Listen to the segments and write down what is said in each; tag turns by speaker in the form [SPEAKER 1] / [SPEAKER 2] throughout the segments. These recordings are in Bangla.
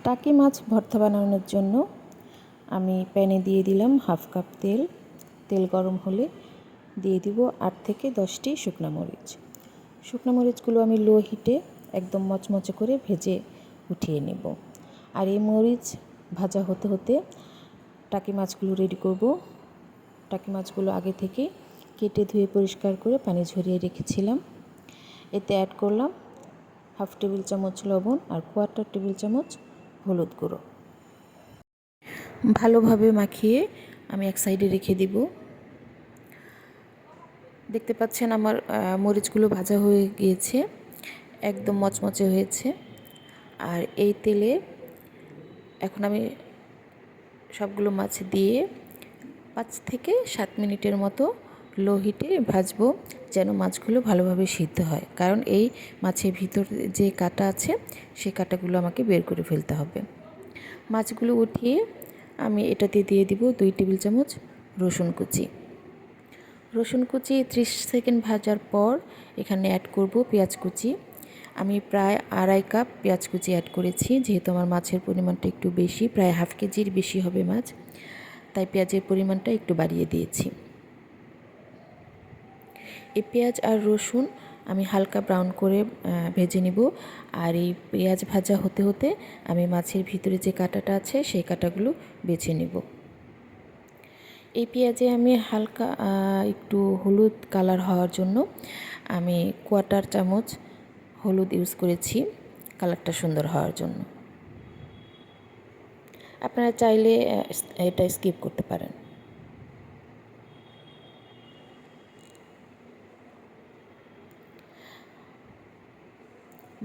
[SPEAKER 1] টাকি মাছ ভর্তা বানানোর জন্য আমি প্যানে দিয়ে দিলাম হাফ কাপ তেল। তেল গরম হলে দিয়ে দিব 8 থেকে 10টি শুকনো মরিচ। শুকনো মরিচগুলো আমি লো হিটে একদম মচমচে করে ভেজে উঠিয়ে নেব। আর এই মরিচ ভাজা হতে হতে টাকি মাছগুলো রেডি করব। টাকি মাছগুলো আগে থেকে কেটে ধুয়ে পরিষ্কার করে পানি ঝরিয়ে রেখেছিলাম। এতে অ্যাড করলাম হাফ টেবিল চামচ লবণ আর 1/4 টেবিল চামচ হলুদ গুঁড়ো। ভালোভাবে মাখিয়ে আমি এক সাইডে রেখে দিব। দেখতে পাচ্ছেন আমার মরিচগুলো ভাজা হয়ে গিয়েছে, একদম মচমচে হয়েছে। আর এই তেলে এখন আমি সবগুলো মাছ দিয়ে 5 থেকে 7 মিনিটের মতো লো হিটে ভাজবো, যেন মাছগুলো ভালোভাবে সিদ্ধ হয়। কারণ এই মাছের ভিতর যে কাঁটা আছে সেই কাঁটাগুলো আমাকে বের করে ফেলতে হবে। মাছগুলো উঠিয়ে আমি এটাতে দিয়ে দিব 2 টেবিল চামচ রসুন কুচি। রসুন কুচি 30 সেকেন্ড ভাজার পর এখানে অ্যাড করব পেঁয়াজ কুচি। আমি প্রায় 2.5 কাপ পেঁয়াজ কুচি অ্যাড করেছি, যেহেতু আমার মাছের পরিমাণটা একটু বেশি, প্রায় হাফ কেজির বেশি হবে মাছ, তাই পেঁয়াজের পরিমাণটা একটু বাড়িয়ে দিয়েছি। এই পেঁয়াজ আর রসুন আমি হালকা ব্রাউন করে ভেজে নিব। আর এই পেঁয়াজ ভাজা হতে হতে আমি মাছের ভিতরে যে কাঁটাটা আছে সেই কাঁটাগুলো বেছে নেব। এই পেঁয়াজে আমি হালকা একটু হলুদ কালার হওয়ার জন্য আমি 1/4 চামচ হলুদ ইউজ করেছি, কালারটা সুন্দর হওয়ার জন্য। আপনারা চাইলে এটা স্কিপ করতে পারেন।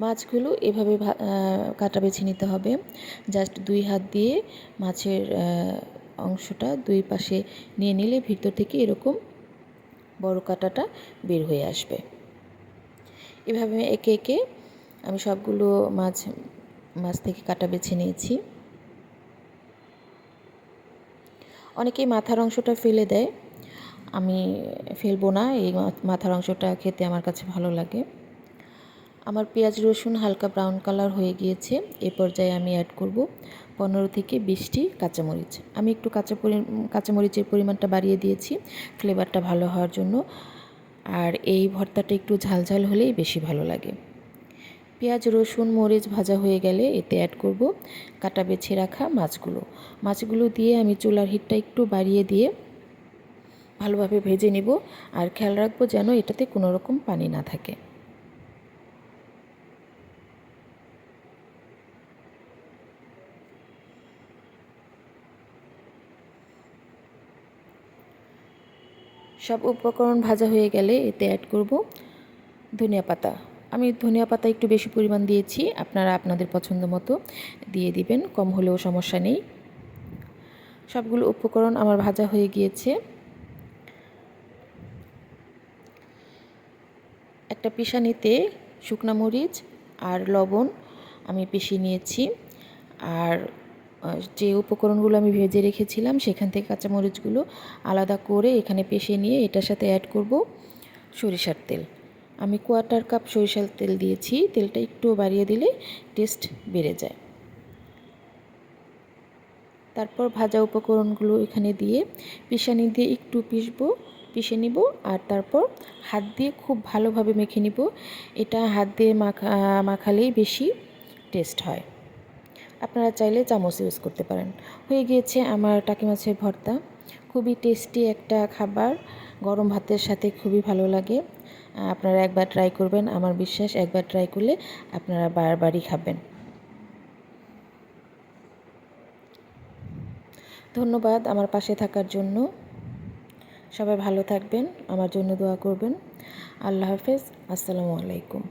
[SPEAKER 1] মাছগুলো এভাবে কাটা বেছে নিতে হবে। জাস্ট 2 হাত দিয়ে মাছের অংশটা 2 পাশে নিয়ে নিলে ভিতর থেকে এরকম বড় কাঁটাটা বের হয়ে আসবে। এভাবে একে একে আমি সবগুলো মাছ থেকে কাটা বেছে নিয়েছি। অনেকেই মাথার অংশটা ফেলে দেয়, আমি ফেলবো না। এই মাথার অংশটা খেতে আমার কাছে ভালো লাগে। আমার পেঁয়াজ রসুন হালকা ব্রাউন কালার হয়ে গিয়েছে। এ পর্যায়ে আমি অ্যাড করব 15 থেকে 20টি কাঁচামরিচ। আমি একটু কাঁচামরিচের পরিমাণটা বাড়িয়ে দিয়েছি ফ্লেভারটা ভালো হওয়ার জন্য। আর এই ভর্তাটা একটু ঝালঝাল হলেই বেশি ভালো লাগে। পেঁয়াজ রসুন মরিচ ভাজা হয়ে গেলে এতে অ্যাড করব কাটা বেছে রাখা মাছগুলো দিয়ে আমি চুলার হিটটা একটু বাড়িয়ে দিয়ে ভালোভাবে ভেজে নেব। আর খেয়াল রাখবো যেন এটাতে কোনো রকম পানি না থাকে। সব উপকরণ ভাজা হয়ে গেলে এতে অ্যাড করব ধনিয়া পাতা। আমি ধনিয়া পাতা একটু বেশি পরিমাণ দিয়েছি, আপনারা আপনাদের পছন্দ মতো দিয়ে দিবেন, কম হলেও সমস্যা নেই। সবগুলো উপকরণ আমার ভাজা হয়ে গিয়েছে। একটা পিষানিতে শুকনো মরিচ আর লবণ আমি পিষিয়ে নিয়েছি। আর যে উপকরণগুলো আমি ভেজে রেখেছিলাম সেখান থেকে কাঁচামরিচগুলো আলাদা করে এখানে পিষে নিয়ে এটার সাথে অ্যাড করব সরিষার তেল। আমি 1/4 কাপ সরিষার তেল দিয়েছি। তেলটা একটু বাড়িয়ে দিলে টেস্ট বেড়ে যায়। তারপর ভাজা উপকরণগুলো এখানে দিয়ে পিষানি দিয়ে একটু পিষে নিব। আর তারপর হাত দিয়ে খুব ভালোভাবে মেখে নিব। এটা হাত দিয়ে মাখালেই বেশি টেস্ট হয়। আপনারা চাইলে চামচ ইউজ করতে পারেন। হয়ে গিয়েছে আমার টাকি মাছের ভর্তা। খুবই টেস্টি একটা খাবার, গরম ভাতের সাথে খুবই ভালো লাগে। আপনারা একবার ট্রাই করবেন, আমার বিশ্বাস একবার ট্রাই করলে আপনারা বারবারই খাবেন। ধন্যবাদ আমার পাশে থাকার জন্য। সবাই ভালো থাকবেন, আমার জন্য দোয়া করবেন। আল্লাহ হাফেজ। আসসালামু আলাইকুম।